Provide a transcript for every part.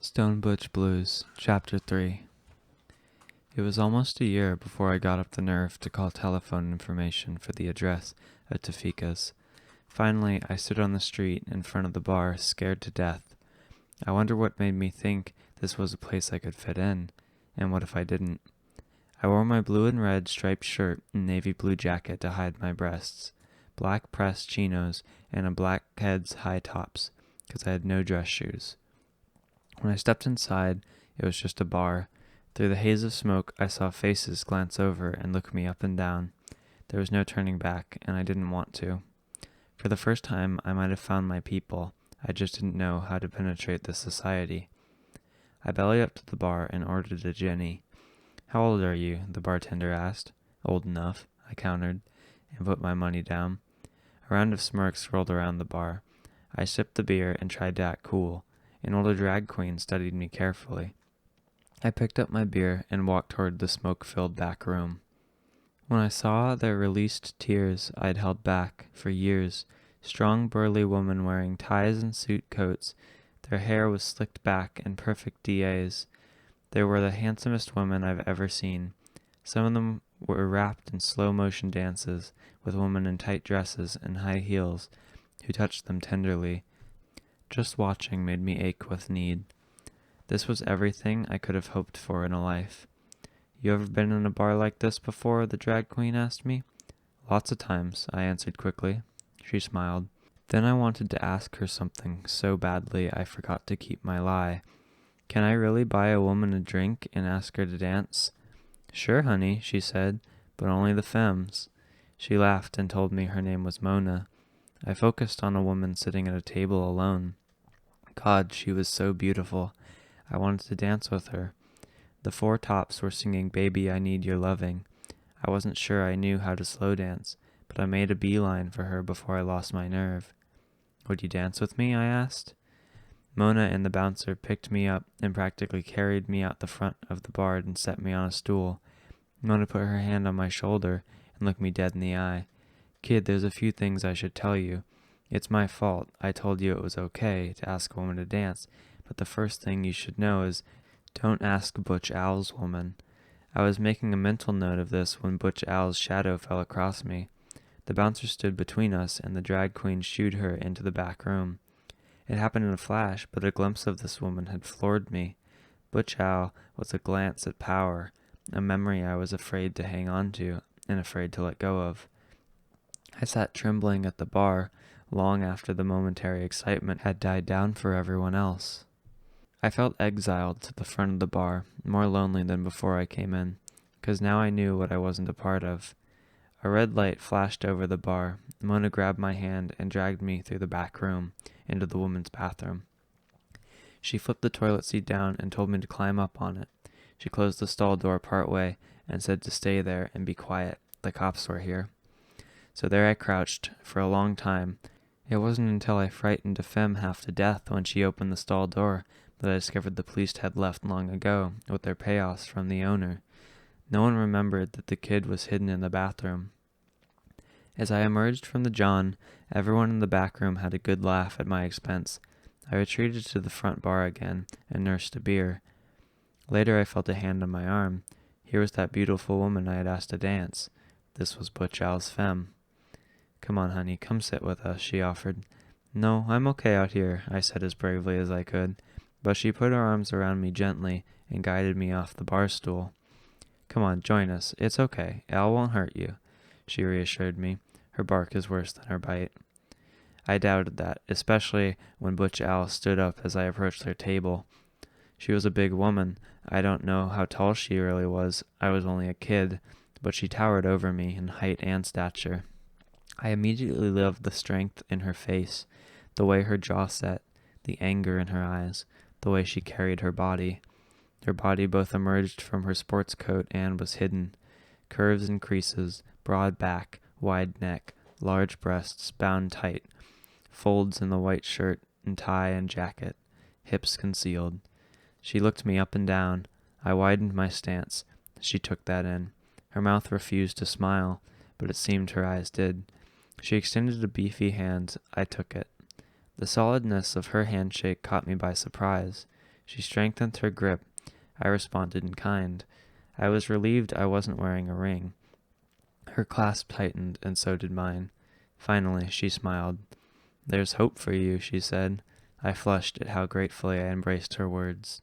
Stone Butch Blues, Chapter 3. It was almost a year before I got up the nerve to call telephone information for the address at Tafika's. Finally, I stood on the street in front of the bar, scared to death. I wonder what made me think this was a place I could fit in, and what if I didn't? I wore my blue and red striped shirt and navy blue jacket to hide my breasts, black pressed chinos, and a black Keds high tops, because I had no dress shoes. When I stepped inside, it was just a bar. Through the haze of smoke, I saw faces glance over and look me up and down. There was no turning back, and I didn't want to. For the first time, I might have found my people. I just didn't know how to penetrate this society. I bellied up to the bar and ordered a Jenny. "How old are you?" the bartender asked. "Old enough," I countered, and put my money down. A round of smirks rolled around the bar. I sipped the beer and tried to act cool. An older drag queen studied me carefully. I picked up my beer and walked toward the smoke-filled back room. When I saw the released tears I'd held back for years, strong burly women wearing ties and suit coats, their hair was slicked back in perfect DAs. They were the handsomest women I've ever seen. Some of them were wrapped in slow-motion dances with women in tight dresses and high heels who touched them tenderly. Just watching made me ache with need. This was everything I could have hoped for in a life. "You ever been in a bar like this before?" the drag queen asked me. "Lots of times," I answered quickly. She smiled. Then I wanted to ask her something so badly I forgot to keep my lie. "Can I really buy a woman a drink and ask her to dance?" "Sure, honey," she said, "but only the femmes." She laughed and told me her name was Mona. I focused on a woman sitting at a table alone. God, she was so beautiful. I wanted to dance with her. The four tops were singing "Baby, I Need Your Loving." I wasn't sure I knew how to slow dance, but I made a beeline for her before I lost my nerve. "Would you dance with me?" I asked. Mona and the bouncer picked me up and practically carried me out the front of the bar and set me on a stool. Mona put her hand on my shoulder and looked me dead in the eye. "Kid, there's a few things I should tell you. It's my fault. I told you it was okay to ask a woman to dance, but the first thing you should know is don't ask Butch Al's woman." I was making a mental note of this when Butch Al's shadow fell across me. The bouncer stood between us, and the drag queen shooed her into the back room. It happened in a flash, but a glimpse of this woman had floored me. Butch Al was a glance at power, a memory I was afraid to hang on to and afraid to let go of. I sat trembling at the bar long after the momentary excitement had died down for everyone else. I felt exiled to the front of the bar, more lonely than before I came in, because now I knew what I wasn't a part of. A red light flashed over the bar. Mona grabbed my hand and dragged me through the back room, into the women's bathroom. She flipped the toilet seat down and told me to climb up on it. She closed the stall door partway and said to stay there and be quiet. The cops were here. So there I crouched for a long time. It wasn't until I frightened a femme half to death when she opened the stall door that I discovered the police had left long ago with their payoffs from the owner. No one remembered that the kid was hidden in the bathroom. As I emerged from the john, everyone in the back room had a good laugh at my expense. I retreated to the front bar again and nursed a beer. Later I felt a hand on my arm. Here was that beautiful woman I had asked to dance. This was Butch Al's femme. "Come on, honey, come sit with us," she offered. "No, I'm okay out here," I said as bravely as I could, but she put her arms around me gently and guided me off the bar stool. "Come on, join us. It's okay. Al won't hurt you," she reassured me. Her bark is worse than her bite. I doubted that, especially when Butch Al stood up as I approached their table. She was a big woman. I don't know how tall she really was. I was only a kid, but she towered over me in height and stature. I immediately loved the strength in her face, the way her jaw set, the anger in her eyes, the way she carried her body. Her body both emerged from her sports coat and was hidden. Curves and creases, broad back, wide neck, large breasts bound tight, folds in the white shirt and tie and jacket, hips concealed. She looked me up and down. I widened my stance. She took that in. Her mouth refused to smile, but it seemed her eyes did. She extended a beefy hand. I took it. The solidness of her handshake caught me by surprise. She strengthened her grip. I responded in kind. I was relieved I wasn't wearing a ring. Her clasp tightened, and so did mine. Finally, she smiled. "There's hope for you," she said. I flushed at how gratefully I embraced her words.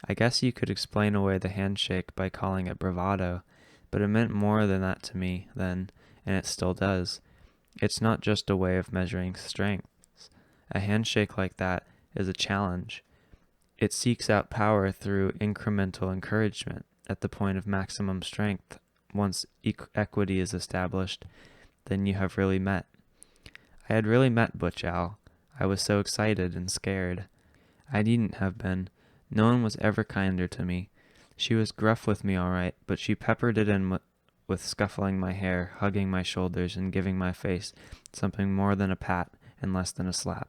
I guess you could explain away the handshake by calling it bravado, but it meant more than that to me then, and it still does. It's not just a way of measuring strength. A handshake like that is a challenge. It seeks out power through incremental encouragement at the point of maximum strength. Once equity is established, then you have really met. I had really met Butch Al. I was so excited and scared. I needn't have been. No one was ever kinder to me. She was gruff with me all right, but she peppered it in with scuffling my hair, hugging my shoulders, and giving my face something more than a pat and less than a slap.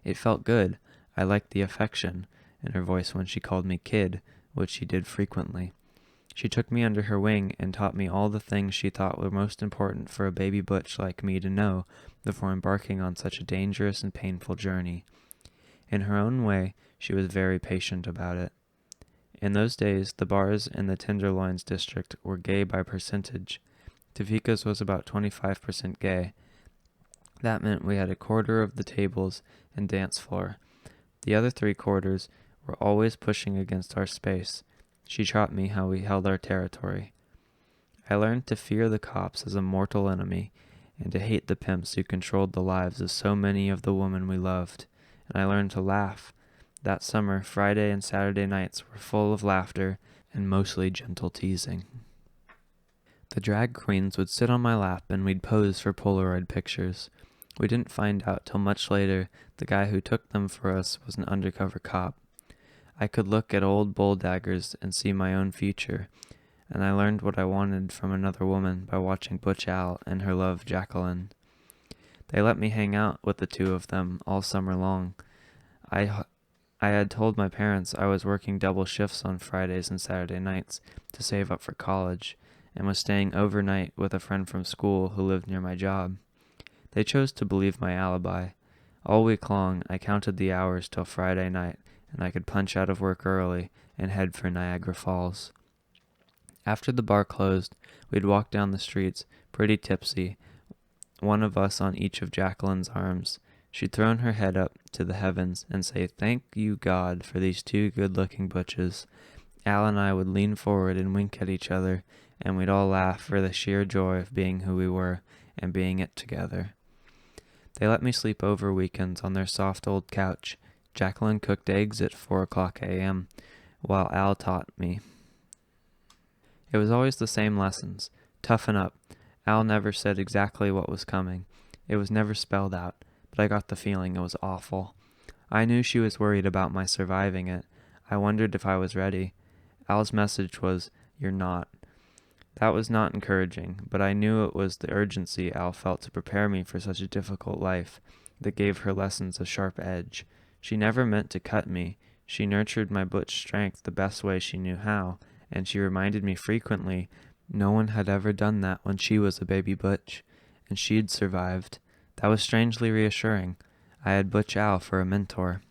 It felt good. I liked the affection in her voice when she called me kid, which she did frequently. She took me under her wing and taught me all the things she thought were most important for a baby butch like me to know before embarking on such a dangerous and painful journey. In her own way, she was very patient about it. In those days, the bars in the Tenderloins district were gay by percentage. Tafika's was about 25% gay. That meant we had a quarter of the tables and dance floor. The other 3/4 were always pushing against our space. She taught me how we held our territory. I learned to fear the cops as a mortal enemy, and to hate the pimps who controlled the lives of so many of the women we loved. And I learned to laugh. That summer, Friday and Saturday nights were full of laughter and mostly gentle teasing. The drag queens would sit on my lap and we'd pose for Polaroid pictures. We didn't find out till much later the guy who took them for us was an undercover cop. I could look at old bull daggers and see my own future, and I learned what I wanted from another woman by watching Butch Al and her love Jacqueline. They let me hang out with the two of them all summer long. I had told my parents I was working double shifts on Fridays and Saturday nights to save up for college, and was staying overnight with a friend from school who lived near my job. They chose to believe my alibi. All week long, I counted the hours till Friday night, and I could punch out of work early and head for Niagara Falls. After the bar closed, we'd walk down the streets, pretty tipsy, one of us on each of Jacqueline's arms. She'd thrown her head up to the heavens and say, "Thank you, God, for these two good-looking butches." Al and I would lean forward and wink at each other, and we'd all laugh for the sheer joy of being who we were and being it together. They let me sleep over weekends on their soft old couch. Jacqueline cooked eggs at 4:00 a.m., while Al taught me. It was always the same lessons. Toughen up. Al never said exactly what was coming. It was never spelled out, but I got the feeling it was awful. I knew she was worried about my surviving it. I wondered if I was ready. Al's message was, "You're not." That was not encouraging, but I knew it was the urgency Al felt to prepare me for such a difficult life that gave her lessons a sharp edge. She never meant to cut me. She nurtured my butch strength the best way she knew how, and she reminded me frequently no one had ever done that when she was a baby butch, and she'd survived. That was strangely reassuring. I had Butch Al for a mentor.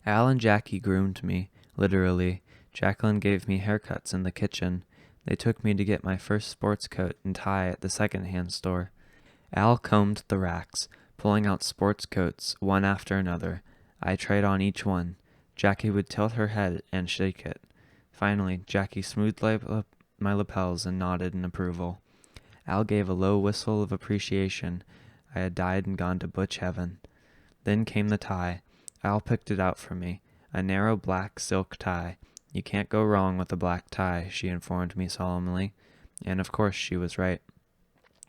Al and Jackie groomed me, literally. Jacqueline gave me haircuts in the kitchen. They took me to get my first sports coat and tie at the second-hand store. Al combed the racks, pulling out sports coats one after another. I tried on each one. Jackie would tilt her head and shake it. Finally, Jackie smoothed my lapels and nodded in approval. Al gave a low whistle of appreciation. I had died and gone to butch heaven. Then came the tie. Al picked it out for me. A narrow black silk tie. "You can't go wrong with a black tie," she informed me solemnly. And of course she was right.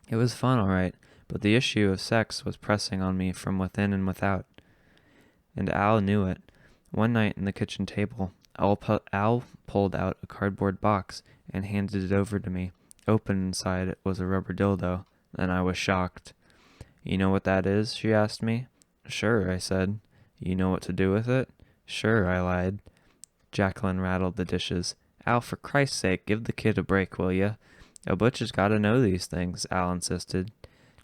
It was fun, all right, but the issue of sex was pressing on me from within and without. And Al knew it. One night in the kitchen table, Al pulled out a cardboard box and handed it over to me. Open inside it was a rubber dildo, and I was shocked. "You know what that is?" she asked me. "Sure," I said. "You know what to do with it?" "Sure," I lied. Jacqueline rattled the dishes. "Al, for Christ's sake, give the kid a break, will ya? A butch has got to know these things," Al insisted.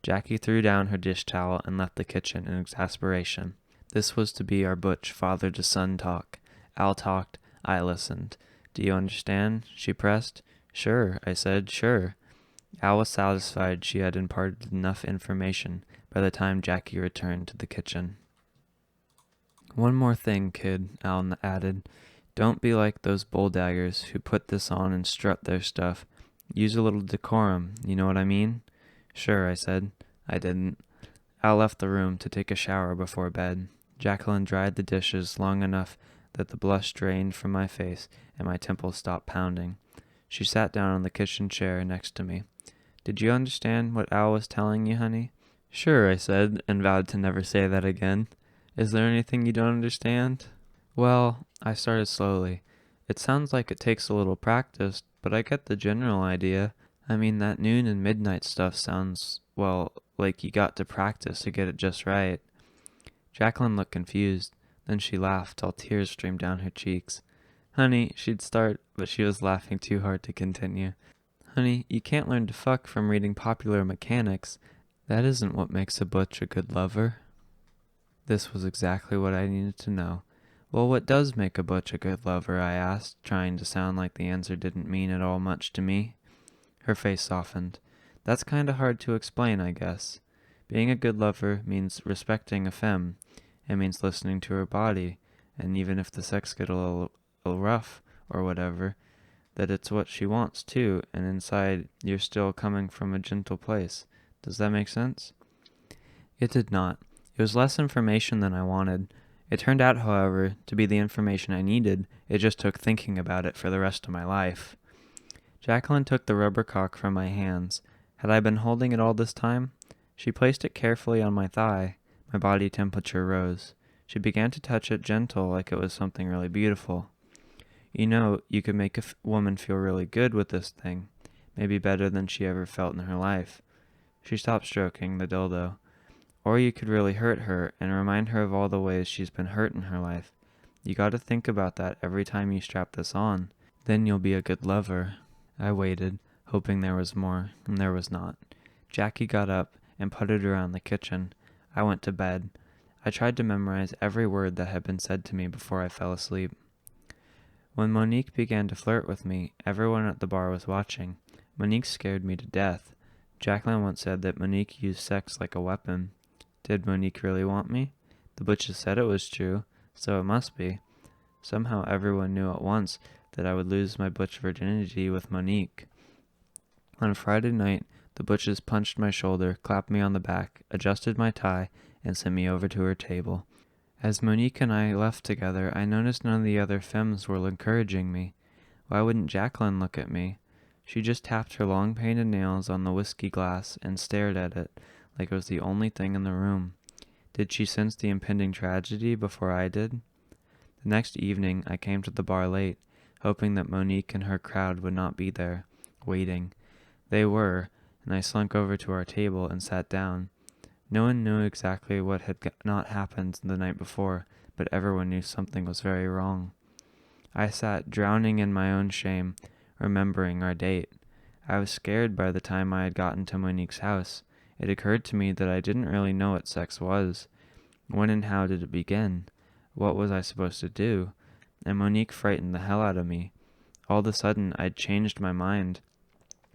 Jackie threw down her dish towel and left the kitchen in exasperation. This was to be our butch father to son talk. Al talked, I listened. Do you understand? She pressed. Sure, I said, sure. Al was satisfied she had imparted enough information by the time Jackie returned to the kitchen. One more thing, kid, Al added. Don't be like those bulldaggers who put this on and strut their stuff. Use a little decorum, you know what I mean? Sure, I said. I didn't. Al left the room to take a shower before bed. Jacqueline dried the dishes long enough that the blush drained from my face and my temples stopped pounding. She sat down on the kitchen chair next to me. Did you understand what Al was telling you, honey? Sure, I said, and vowed to never say that again. Is there anything you don't understand? Well, I started slowly. It sounds like it takes a little practice, but I get the general idea. I mean, that noon and midnight stuff sounds, well, like you got to practice to get it just right. Jacqueline looked confused. Then she laughed till tears streamed down her cheeks. Honey, she'd start, but she was laughing too hard to continue. Honey, you can't learn to fuck from reading popular mechanics. That isn't what makes a butch a good lover. This was exactly what I needed to know. Well, what does make a butch a good lover? I asked, trying to sound like the answer didn't mean at all much to me. Her face softened. That's kinda hard to explain, I guess. Being a good lover means respecting a femme. It means listening to her body, and even if the sex gets a little rough or whatever, that it's what she wants too, and inside you're still coming from a gentle place. Does that make sense? It did not. It was less information than I wanted. It turned out, however, to be the information I needed. It just took thinking about it for the rest of my life. Jacqueline took the rubber cock from my hands. Had I been holding it all this time? She placed it carefully on my thigh. My body temperature rose. She began to touch it gentle like it was something really beautiful. You know, you could make a woman feel really good with this thing. Maybe better than she ever felt in her life. She stopped stroking the dildo. Or you could really hurt her and remind her of all the ways she's been hurt in her life. You gotta think about that every time you strap this on. Then you'll be a good lover. I waited, hoping there was more, and there was not. Jackie got up and puttered around the kitchen. I went to bed. I tried to memorize every word that had been said to me before I fell asleep. When Monique began to flirt with me, everyone at the bar was watching. Monique scared me to death. Jacqueline once said that Monique used sex like a weapon. Did Monique really want me? The butches said it was true, so it must be. Somehow everyone knew at once that I would lose my butch virginity with Monique. On Friday night, the butches punched my shoulder, clapped me on the back, adjusted my tie, and sent me over to her table. As Monique and I left together, I noticed none of the other femmes were encouraging me. Why wouldn't Jacqueline look at me? She just tapped her long painted nails on the whiskey glass and stared at it like it was the only thing in the room. Did she sense the impending tragedy before I did? The next evening, I came to the bar late, hoping that Monique and her crowd would not be there, waiting. They were, and I slunk over to our table and sat down. No one knew exactly what had not happened the night before, but everyone knew something was very wrong. I sat drowning in my own shame, remembering our date. I was scared by the time I had gotten to Monique's house. It occurred to me that I didn't really know what sex was. When and how did it begin? What was I supposed to do? And Monique frightened the hell out of me. All of a sudden, I'd changed my mind.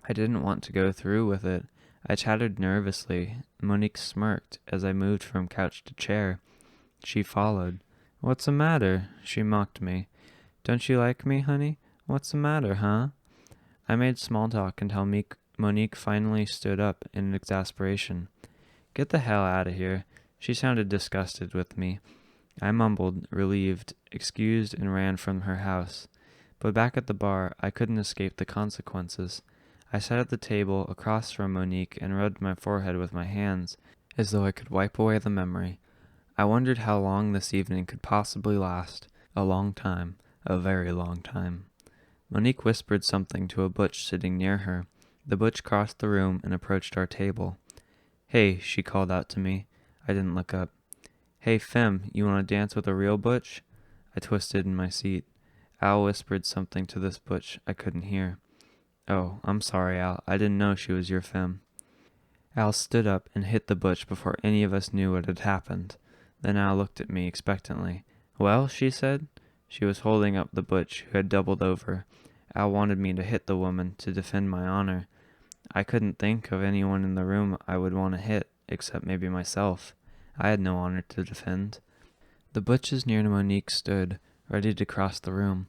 I didn't want to go through with it. I chattered nervously. Monique smirked as I moved from couch to chair. She followed. What's the matter? She mocked me. Don't you like me, honey? What's the matter, huh? I made small talk until Monique finally stood up in exasperation. Get the hell out of here. She sounded disgusted with me. I mumbled, relieved, excused, and ran from her house. But back at the bar, I couldn't escape the consequences. I sat at the table across from Monique and rubbed my forehead with my hands, as though I could wipe away the memory. I wondered how long this evening could possibly last. A long time. A very long time. Monique whispered something to a butch sitting near her. The butch crossed the room and approached our table. Hey, she called out to me. I didn't look up. Hey, femme, you want to dance with a real butch? I twisted in my seat. Al whispered something to this butch I couldn't hear. Oh, I'm sorry, Al. I didn't know she was your femme. Al stood up and hit the butch before any of us knew what had happened. Then Al looked at me expectantly. "Well?" she said. She was holding up the butch, who had doubled over. Al wanted me to hit the woman, to defend my honor. I couldn't think of anyone in the room I would want to hit, except maybe myself. I had no honor to defend. The butches near Monique stood, ready to cross the room.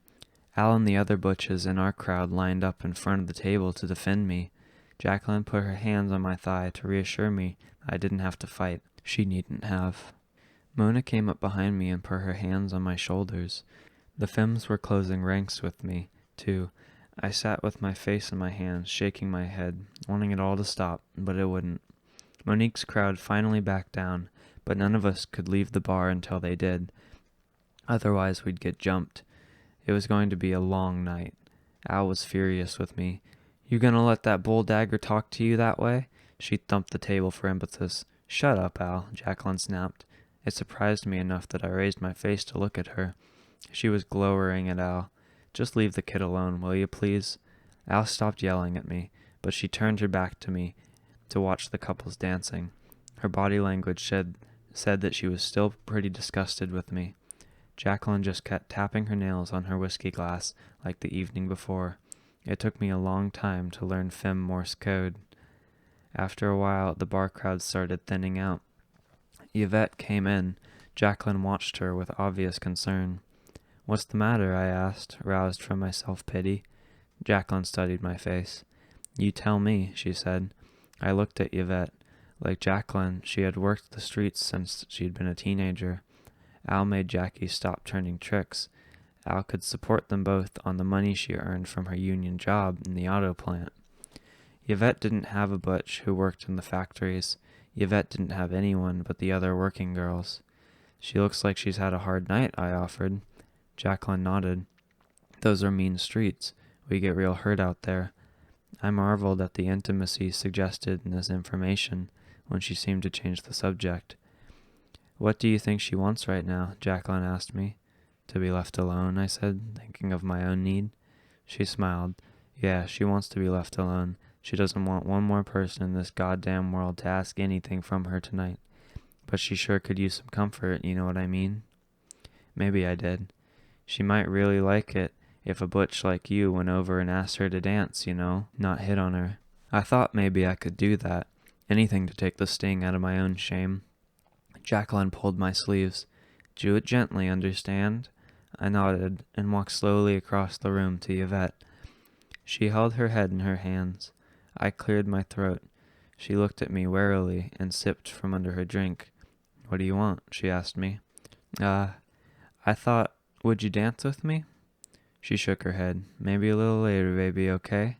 Al and the other butches in our crowd lined up in front of the table to defend me. Jacqueline put her hands on my thigh to reassure me I didn't have to fight. She needn't have. Mona came up behind me and put her hands on my shoulders. The femmes were closing ranks with me, too. I sat with my face in my hands, shaking my head, wanting it all to stop, but it wouldn't. Monique's crowd finally backed down, but none of us could leave the bar until they did. Otherwise, we'd get jumped. It was going to be a long night. Al was furious with me. "You gonna let that bull dagger talk to you that way?" She thumped the table for emphasis. "Shut up, Al," Jacqueline snapped. It surprised me enough that I raised my face to look at her. She was glowering at Al. "Just leave the kid alone, will you, please?" Al stopped yelling at me, but she turned her back to me to watch the couples dancing. Her body language said that she was still pretty disgusted with me. Jacqueline just kept tapping her nails on her whiskey glass like the evening before. It took me a long time to learn Femme Morse code. After a while, the bar crowd started thinning out. Yvette came in. Jacqueline watched her with obvious concern. "What's the matter?" I asked, roused from my self-pity. Jacqueline studied my face. "You tell me," she said. I looked at Yvette. Like Jacqueline, she had worked the streets since she'd been a teenager. Al made Jackie stop turning tricks. Al could support them both on the money she earned from her union job in the auto plant. Yvette didn't have a butch who worked in the factories. Yvette didn't have anyone but the other working girls. "She looks like she's had a hard night," I offered. Jacqueline nodded. "Those are mean streets. We get real hurt out there." I marveled at the intimacy suggested in this information when she seemed to change the subject. "What do you think she wants right now?" Jacqueline asked me. "To be left alone," I said, thinking of my own need. She smiled. "Yeah, she wants to be left alone. She doesn't want one more person in this goddamn world to ask anything from her tonight. But she sure could use some comfort, you know what I mean?" Maybe I did. "She might really like it if a butch like you went over and asked her to dance, you know, not hit on her." I thought maybe I could do that. Anything to take the sting out of my own shame. Jacqueline pulled my sleeves. "Do it gently, understand?" I nodded and walked slowly across the room to Yvette. She held her head in her hands. I cleared my throat. She looked at me warily and sipped from under her drink. "What do you want?" she asked me. I thought, would you dance with me?" She shook her head. "Maybe a little later, baby, okay?"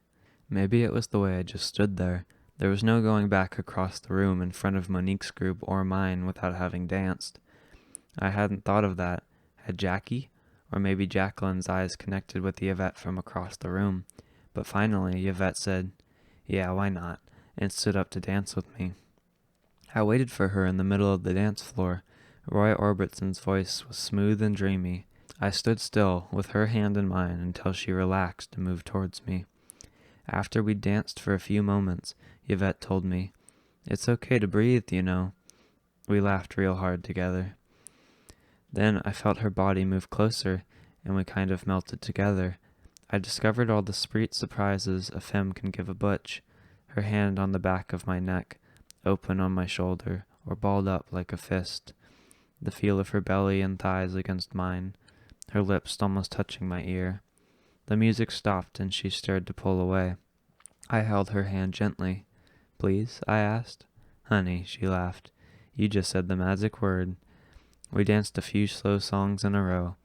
Maybe it was the way I just stood there. There was no going back across the room in front of Monique's group or mine without having danced. I hadn't thought of that. Had Jackie? Or maybe Jacqueline's eyes connected with Yvette from across the room. But finally, Yvette said, "Yeah, why not?" and stood up to dance with me. I waited for her in the middle of the dance floor. Roy Orbison's voice was smooth and dreamy. I stood still, with her hand in mine, until she relaxed and moved towards me. After we'd danced for a few moments, Yvette told me, "It's okay to breathe, you know." We laughed real hard together. Then I felt her body move closer, and we kind of melted together. I discovered all the sweet surprises a femme can give a butch. Her hand on the back of my neck, open on my shoulder, or balled up like a fist. The feel of her belly and thighs against mine, her lips almost touching my ear. The music stopped and she started to pull away. I held her hand gently. "Please?" I asked. "Honey," she laughed. "You just said the magic word." We danced a few slow songs in a row.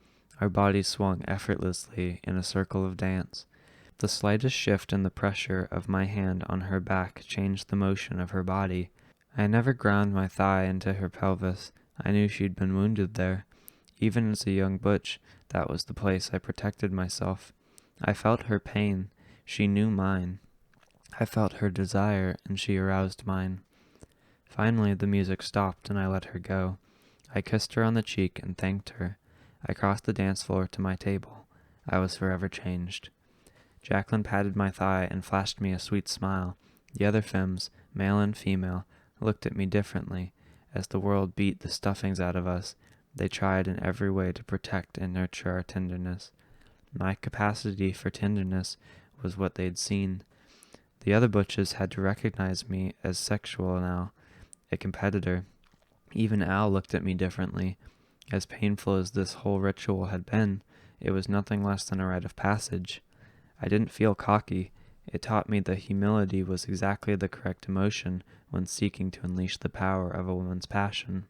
Our bodies swung effortlessly in a circle of dance. The slightest shift in the pressure of my hand on her back changed the motion of her body. I never ground my thigh into her pelvis. I knew she'd been wounded there. Even as a young butch, that was the place I protected myself. I felt her pain. She knew mine. I felt her desire, and she aroused mine. Finally, the music stopped, and I let her go. I kissed her on the cheek and thanked her. I crossed the dance floor to my table. I was forever changed. Jacqueline patted my thigh and flashed me a sweet smile. The other femmes, male and female, looked at me differently, As the world beat the stuffings out of us, they tried in every way to protect and nurture our tenderness. My capacity for tenderness was what they'd seen. The other butches had to recognize me as sexual now, a competitor. Even Al looked at me differently. As painful as this whole ritual had been, it was nothing less than a rite of passage. I didn't feel cocky. It taught me that humility was exactly the correct emotion when seeking to unleash the power of a woman's passion.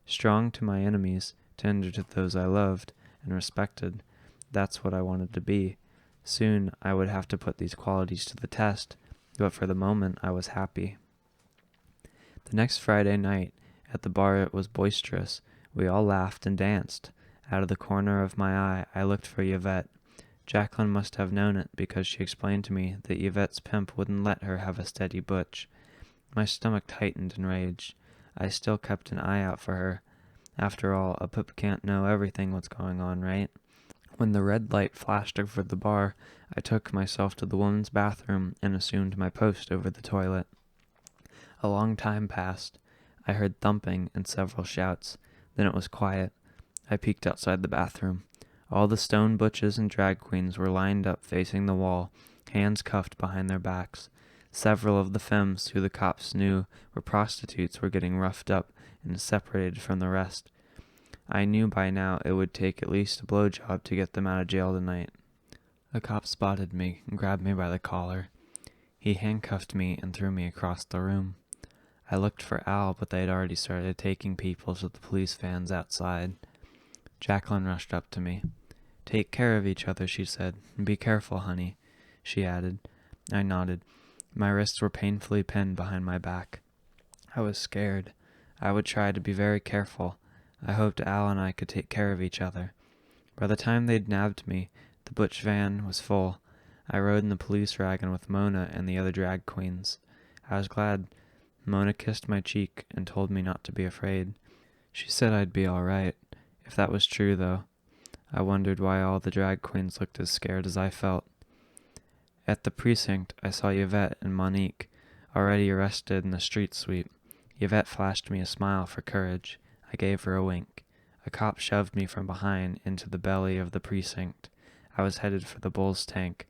Strong to my enemies, tender to those I loved and respected. That's what I wanted to be. Soon I would have to put these qualities to the test, but for the moment I was happy. The next Friday night, at the bar it was boisterous. We all laughed and danced. Out of the corner of my eye I looked for Yvette. Jacqueline must have known it because she explained to me that Yvette's pimp wouldn't let her have a steady butch. My stomach tightened in rage. I still kept an eye out for her. After all, a pimp can't know everything what's going on, right? When the red light flashed over the bar, I took myself to the woman's bathroom and assumed my post over the toilet. A long time passed. I heard thumping and several shouts. Then it was quiet. I peeked outside the bathroom. All the stone butches and drag queens were lined up facing the wall, hands cuffed behind their backs. Several of the femmes who the cops knew were prostitutes were getting roughed up and separated from the rest. I knew by now it would take at least a blowjob to get them out of jail tonight. A cop spotted me and grabbed me by the collar. He handcuffed me and threw me across the room. I looked for Al, but they had already started taking people to the police vans outside. Jacqueline rushed up to me. "Take care of each other," she said. "And be careful, honey," she added. I nodded. My wrists were painfully pinned behind my back. I was scared. I would try to be very careful. I hoped Al and I could take care of each other. By the time they'd nabbed me, the butch van was full. I rode in the police wagon with Mona and the other drag queens. I was glad. Mona kissed my cheek and told me not to be afraid. She said I'd be all right. If that was true, though, I wondered why all the drag queens looked as scared as I felt. At the precinct, I saw Yvette and Monique, already arrested in the street sweep. Yvette flashed me a smile for courage. I gave her a wink. A cop shoved me from behind into the belly of the precinct. I was headed for the bull's tank.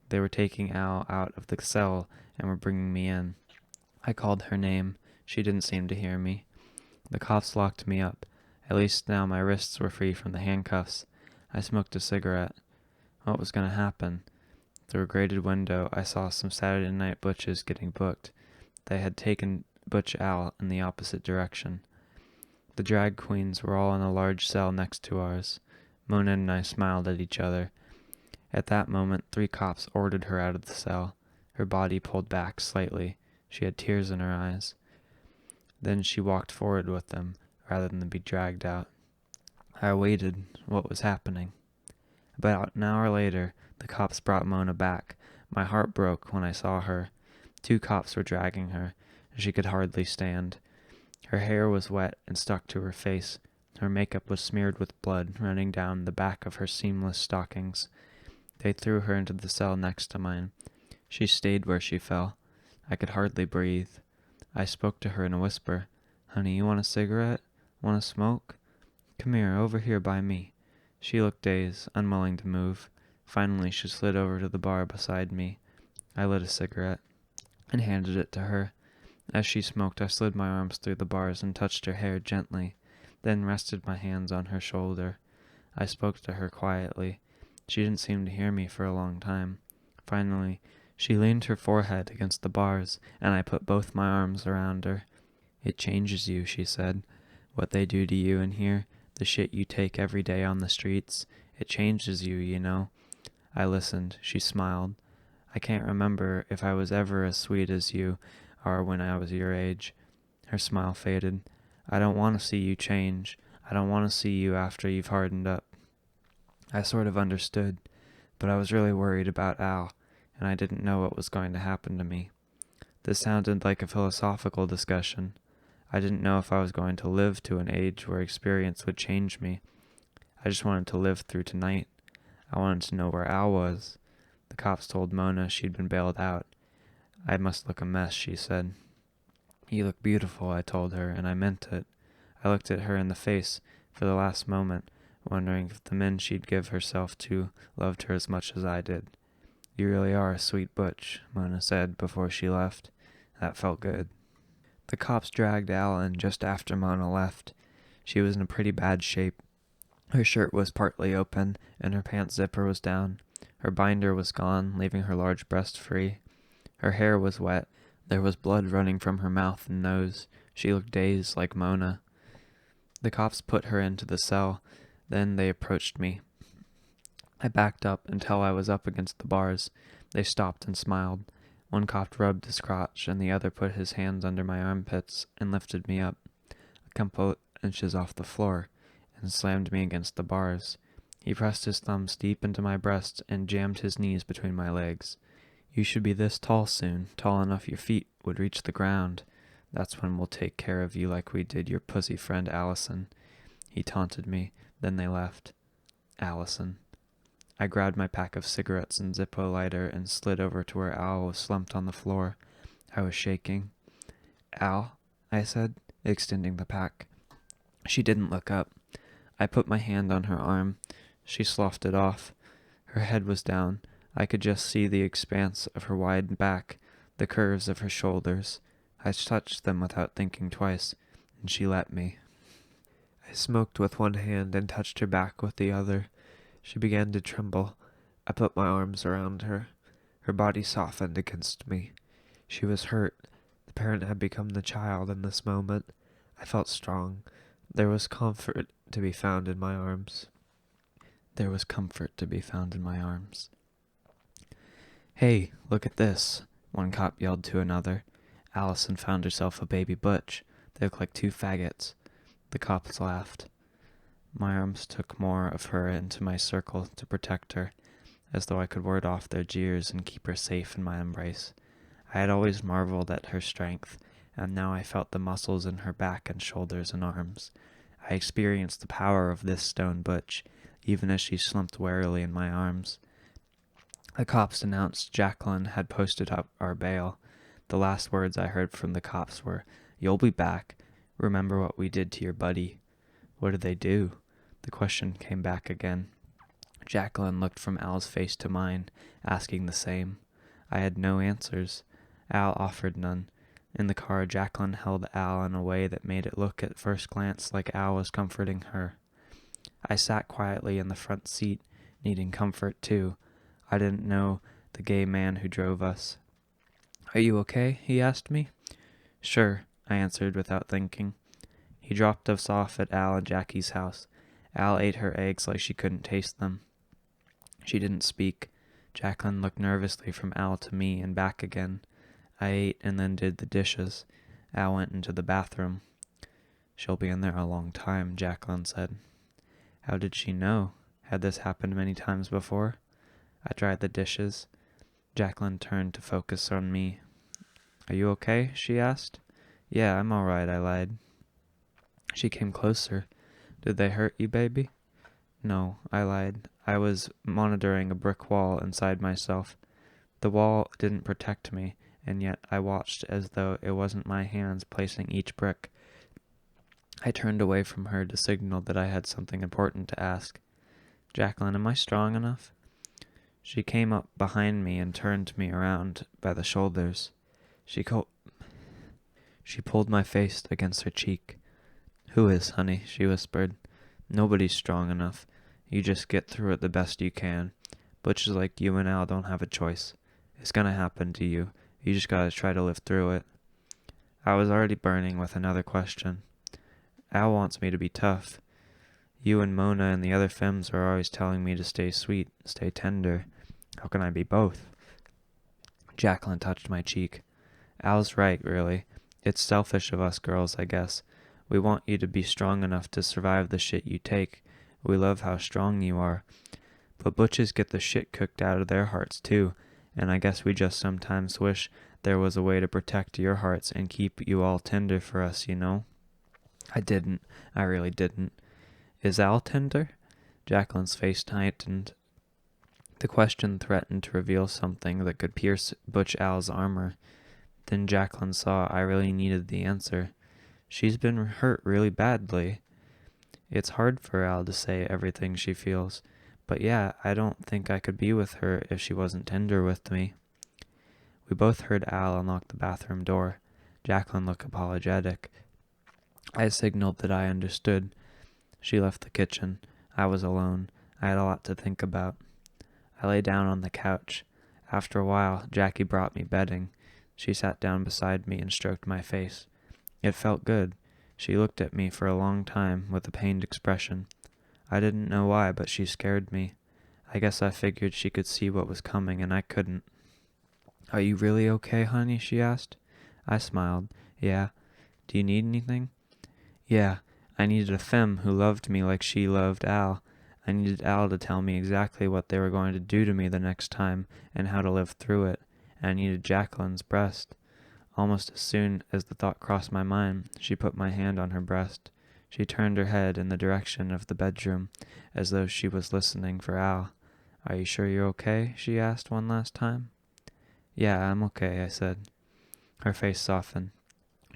They were taking Al out of the cell and were bringing me in. I called her name. She didn't seem to hear me. The cops locked me up. At least now my wrists were free from the handcuffs. I smoked a cigarette. What was going to happen? Through a grated window, I saw some Saturday night butches getting booked. They had taken Butch Al in the opposite direction. The drag queens were all in a large cell next to ours. Mona and I smiled at each other. At that moment, 3 cops ordered her out of the cell. Her body pulled back slightly. She had tears in her eyes. Then she walked forward with them, rather than be dragged out. I waited. What was happening? About an hour later, the cops brought Mona back. My heart broke when I saw her. 2 cops were dragging her. She could hardly stand. Her hair was wet and stuck to her face. Her makeup was smeared with blood running down the back of her seamless stockings. They threw her into the cell next to mine. She stayed where she fell. I could hardly breathe. I spoke to her in a whisper. "Honey, you want a cigarette? Want to smoke? Come here, over here by me." She looked dazed, unwilling to move. Finally, she slid over to the bar beside me. I lit a cigarette and handed it to her. As she smoked, I slid my arms through the bars and touched her hair gently, then rested my hands on her shoulder. I spoke to her quietly. She didn't seem to hear me for a long time. Finally, she leaned her forehead against the bars, and I put both my arms around her. "It changes you," she said. "What they do to you in here, the shit you take every day on the streets, it changes you, you know." I listened. She smiled. "I can't remember if I was ever as sweet as you are when I was your age." Her smile faded. "I don't want to see you change. I don't want to see you after you've hardened up." I sort of understood, but I was really worried about Al, and I didn't know what was going to happen to me. This sounded like a philosophical discussion. I didn't know if I was going to live to an age where experience would change me. I just wanted to live through tonight. I wanted to know where Al was. The cops told Mona she'd been bailed out. "I must look a mess," she said. You look beautiful, I told her, and I meant it. I looked at her in the face for the last moment, wondering if the men she'd give herself to loved her as much as I did. You really are a sweet butch, Mona said before she left. That felt good. The cops dragged Al in just after Mona left. She was in a pretty bad shape. Her shirt was partly open, and her pants zipper was down. Her binder was gone, leaving her large breast free. Her hair was wet. There was blood running from her mouth and nose. She looked dazed like Mona. The cops put her into the cell. Then they approached me. I backed up until I was up against the bars. They stopped and smiled. One cop rubbed his crotch, and the other put his hands under my armpits and lifted me up a couple inches off the floor and slammed me against the bars. He pressed his thumbs deep into my breast and jammed his knees between my legs. You should be this tall soon, tall enough your feet would reach the ground. That's when we'll take care of you like we did your pussy friend Allison. He taunted me. Then they left. Allison. I grabbed my pack of cigarettes and Zippo lighter and slid over to where Al was slumped on the floor. I was shaking. Al, I said, extending the pack. She didn't look up. I put my hand on her arm. She sloughed it off. Her head was down. I could just see the expanse of her wide back, the curves of her shoulders. I touched them without thinking twice, and she let me. I smoked with one hand and touched her back with the other. She began to tremble. I put my arms around her. Her body softened against me. She was hurt. The parent had become the child in this moment. I felt strong. There was comfort to be found in my arms. There was comfort to be found in my arms. Hey, look at this, one cop yelled to another. Allison found herself a baby butch. They looked like two faggots. The cops laughed. My arms took more of her into my circle to protect her, as though I could ward off their jeers and keep her safe in my embrace. I had always marveled at her strength, and now I felt the muscles in her back and shoulders and arms. I experienced the power of this stone butch, even as she slumped warily in my arms. The cops announced Jacqueline had posted up our bail. The last words I heard from the cops were, "You'll be back. Remember what we did to your buddy." What did they do? The question came back again. Jacqueline looked from Al's face to mine, asking the same. I had no answers. Al offered none. In the car, Jacqueline held Al in a way that made it look at first glance like Al was comforting her. I sat quietly in the front seat, needing comfort too. I didn't know the gay man who drove us. "Are you okay?" he asked me. "Sure," I answered without thinking. He dropped us off at Al and Jackie's house. Al ate her eggs like she couldn't taste them. She didn't speak. Jacqueline looked nervously from Al to me and back again. I ate and then did the dishes. Al went into the bathroom. "She'll be in there a long time," Jacqueline said. How did she know? Had this happened many times before? I dried the dishes. Jacqueline turned to focus on me. "Are you okay?" she asked. "Yeah, I'm all right," I lied. She came closer. "Did they hurt you, baby?" "No," I lied. I was monitoring a brick wall inside myself. The wall didn't protect me, and yet I watched as though it wasn't my hands placing each brick. I turned away from her to signal that I had something important to ask. "Jacqueline, am I strong enough?" She came up behind me and turned me around by the shoulders. She pulled my face against her cheek. "Who is, honey?" she whispered. "Nobody's strong enough. You just get through it the best you can. Butches like you and Al don't have a choice. It's gonna happen to you. You just gotta try to live through it." I was already burning with another question. "Al wants me to be tough. You and Mona and the other femmes are always telling me to stay sweet, stay tender. How can I be both?" Jacqueline touched my cheek. "Al's right, really. It's selfish of us girls, I guess. We want you to be strong enough to survive the shit you take. We love how strong you are. But butches get the shit cooked out of their hearts too, and I guess we just sometimes wish there was a way to protect your hearts and keep you all tender for us, you know?" I really didn't. "Is Al tender?" Jacqueline's face tightened. The question threatened to reveal something that could pierce Butch Al's armor. Then Jacqueline saw I really needed the answer. She's been hurt really badly. It's hard for Al to say everything she feels, but yeah, I don't think I could be with her if she wasn't tender with me. We both heard Al unlock the bathroom door. Jacqueline looked apologetic. I signaled that I understood. She left the kitchen. I was alone. I had a lot to think about. I lay down on the couch. After a while, Jackie brought me bedding. She sat down beside me and stroked my face. It felt good. She looked at me for a long time with a pained expression. I didn't know why, but she scared me. I guess I figured she could see what was coming, and I couldn't. "Are you really okay, honey?" she asked. I smiled. "Yeah. Do you need anything?" "Yeah. I needed a femme who loved me like she loved Al. I needed Al to tell me exactly what they were going to do to me the next time and how to live through it. And I needed Jacqueline's breast." Almost as soon as the thought crossed my mind, she put my hand on her breast. She turned her head in the direction of the bedroom, as though she was listening for Al. "Are you sure you're okay?" she asked one last time. "Yeah, I'm okay," I said. Her face softened.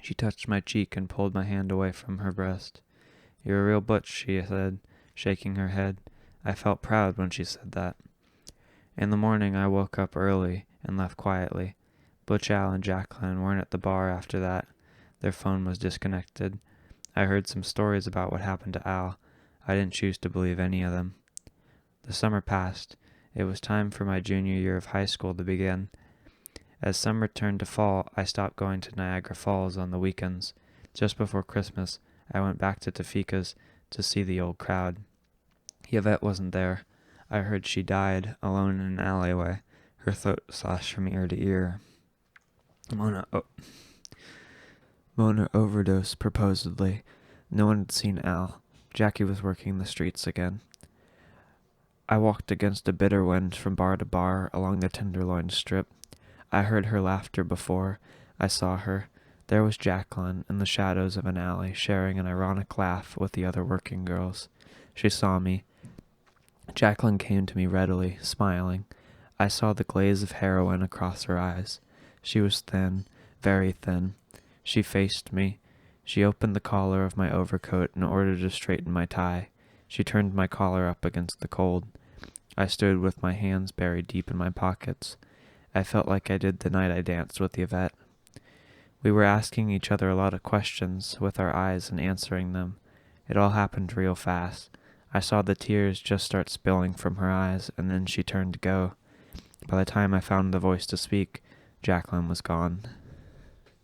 She touched my cheek and pulled my hand away from her breast. "You're a real butch," she said, shaking her head. I felt proud when she said that. In the morning I woke up early and left quietly. Butch, Al, and Jacqueline weren't at the bar after that. Their phone was disconnected. I heard some stories about what happened to Al. I didn't choose to believe any of them. The summer passed. It was time for my junior year of high school to begin. As summer turned to fall, I stopped going to Niagara Falls on the weekends. Just before Christmas, I went back to Tafika's to see the old crowd. Yvette wasn't there. I heard she died, alone in an alleyway, her throat slashed from ear to ear. Mona overdosed, supposedly. No one had seen Al. Jackie was working the streets again. I walked against a bitter wind from bar to bar along the Tenderloin Strip. I heard her laughter before I saw her. There was Jacqueline in the shadows of an alley, sharing an ironic laugh with the other working girls. She saw me. Jacqueline came to me readily, smiling. I saw the glaze of heroin across her eyes. She was thin, very thin. She faced me. She opened the collar of my overcoat in order to straighten my tie. She turned my collar up against the cold. I stood with my hands buried deep in my pockets. I felt like I did the night I danced with Yvette. We were asking each other a lot of questions with our eyes and answering them. It all happened real fast. I saw the tears just start spilling from her eyes, and then she turned to go. By the time I found the voice to speak, Jacqueline was gone.